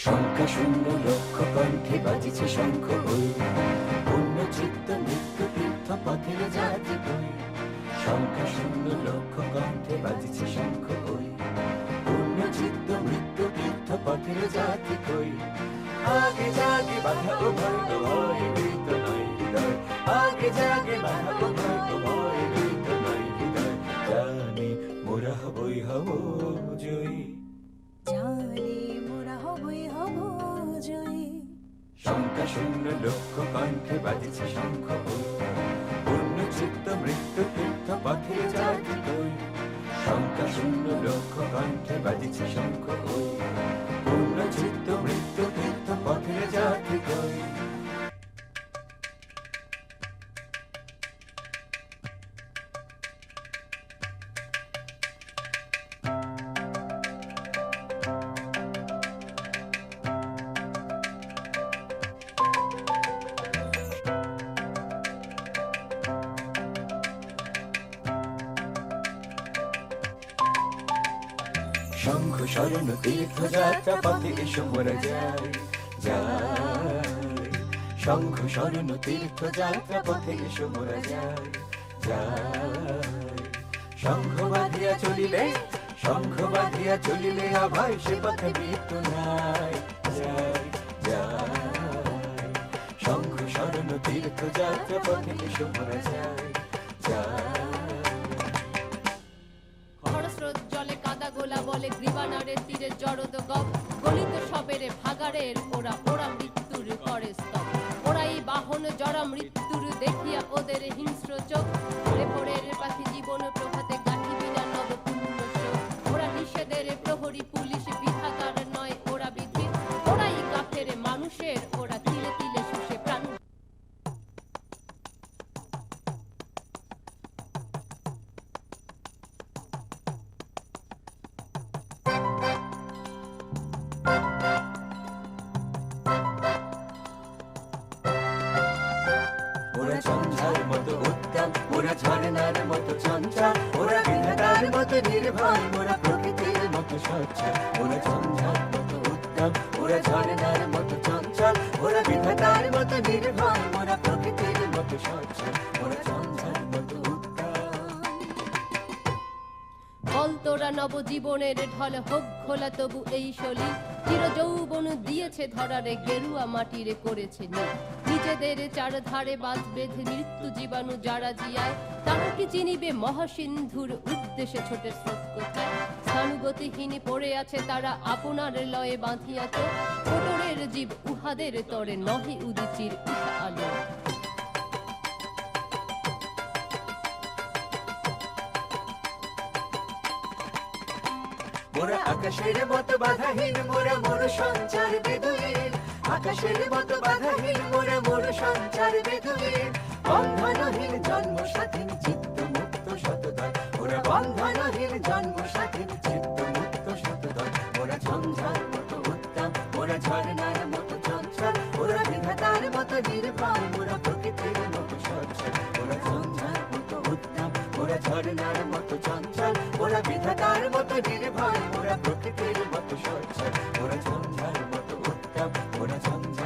শঙ্কা শূন্য লক্ষ্য কণ্ঠে বাজিছে শঙ্খ ওই, পূর্ণ চিত্ত মৃত্যু তীর্থ পথের জাতি কই। শঙ্কা শূন্য লক্ষ্য কণ্ঠে বাজিছে শঙ্খ ওই, পূর্ণ চিত্ত মৃত্যু তীর্থ পথের জাতি কই। আগে জাগে বাধা ও ভয়, তো ভয় ভীত নয় হৃদয়। আগে জাগে বাধা ও ভয়, তো ভয় ভীত নয় হৃদয়। জানি মোরা হবই হব জয়ী, জানি মোরা হবই হব জয়ী। শঙ্কা শূন্য লক্ষ্য কণ্ঠে বাজিছে শঙ্খ ওই, পূর্ণ চিত্ত মৃত্যু তীর্থ পথে জাতি কই। শঙ্কা শূন্য লক্ষ্য কণ্ঠে বাজিছে শঙ্খ ওই, পূর্ণ চিত্ত মৃত্যু তীর্থ পথে জাতি কই। শঙ্খ স্মরণ তীর্থ যাত্রা পথে এসো মোরা যাই, যাই। শঙ্খ স্মরণ তীর্থ যাত্রা পথে এসো মোরা যাই, যাই। শঙ্খ বাঁধিয়া চলিলে, শঙ্খ বাঁধিয়া চলিলে অভয় সে পথে মৃত্যু নাই, যাই, যাই। শঙ্খ স্মরণ তীর্থ যাত্রা পথে এসো মোরা যাই, যাই। খরস্রোত জলে কাদা গোলা বলে গ্রীবানারের তীরে জড়দ গপ, গলিত সবেরে ভাগাড়ের ওরা ওরা মৃত্যুর করে স্তব। ওরাই বাহন জরা মৃত্যুর দেখিয়া ওদের হিংস্র চোখ, ভোরের পাখি জীবন প্রভাতে গাঠিবি না নব পুণ্য শোক। ওরা নিষেধের প্রহরী পুলিশ বিধাতার নয় ওরা বিধি, ওরাই কাফের মানুষের ওরা তিলে তিলে শুষে প্রাণ। ওরা ঝঞ্ঝার মতো উত্তম, ওরা ঝর্ণার মতো চঞ্চল, ওরা বিধাতার মতো নির্ভয়, ওরা প্রকৃতির মতো সচ্ছল। ওরা ঝঞ্ঝার মতো উত্তম, ওরা ঝর্ণার মতো চঞ্চল, ওরা বিধাতার মতো নির্ভয়, ওরা প্রকৃতির মতো সচ্ছল। ওরা ঝঞ্ঝার মতো উত্তম। বল তোরা নবজীবনের ঢল হোক খোলা তবু এই শলি, চির যৌবন দিয়েছে ধরারে গেরুয়া মাটিরে করেছে নীল। নিজেদের চারধারে বাঁধ বেঁধে মৃত্যু জীবাণু যারা জিয়ায়, তারা কি চিনিবে মহাসিন্ধুর উদ্দেশ্যে ছোটে স্রোত কোথায়। স্থানুগতিহীন পড়ে আছে তারা আপনার লয়ে বাঁধিয়া তো, কোটরের জীব উহাদের তরে নহে উদিচির উষা আলো। মোরা আকাশের মতো বাধাহীন, মোরা মোর সঞ্চার বেদুইন। আকাশের মতো বাধাহীন, মোরা মোর সঞ্চার বেদুইন। বন্ধনহীন জন্ম স্বাধীন চিত্ত মুক্ত শতদয়, ওরা বন্ধনহীন জন্ম স্বাধীন চিত্ত মুক্ত শতদয়। ওরা ঝঞ্ঝার মতো উত্তম, ওরা ঝর্ণার মতো চঞ্চল, ওরা বিধাতার মতো নির্ভয়, ওরা প্রকৃতির মতো সচ্ছল। ওরা ঝঞ্ঝার মতো উত্তম, ওরা ঝর্ণার মতো চঞ্চল, ওরা বিধাতার মতো নির্ভয়, ওরা প্রকৃতির মতো সচ্ছল। ওরা ঝঞ্ঝার মতো উত্তম, ওরা ঝঞ্ঝার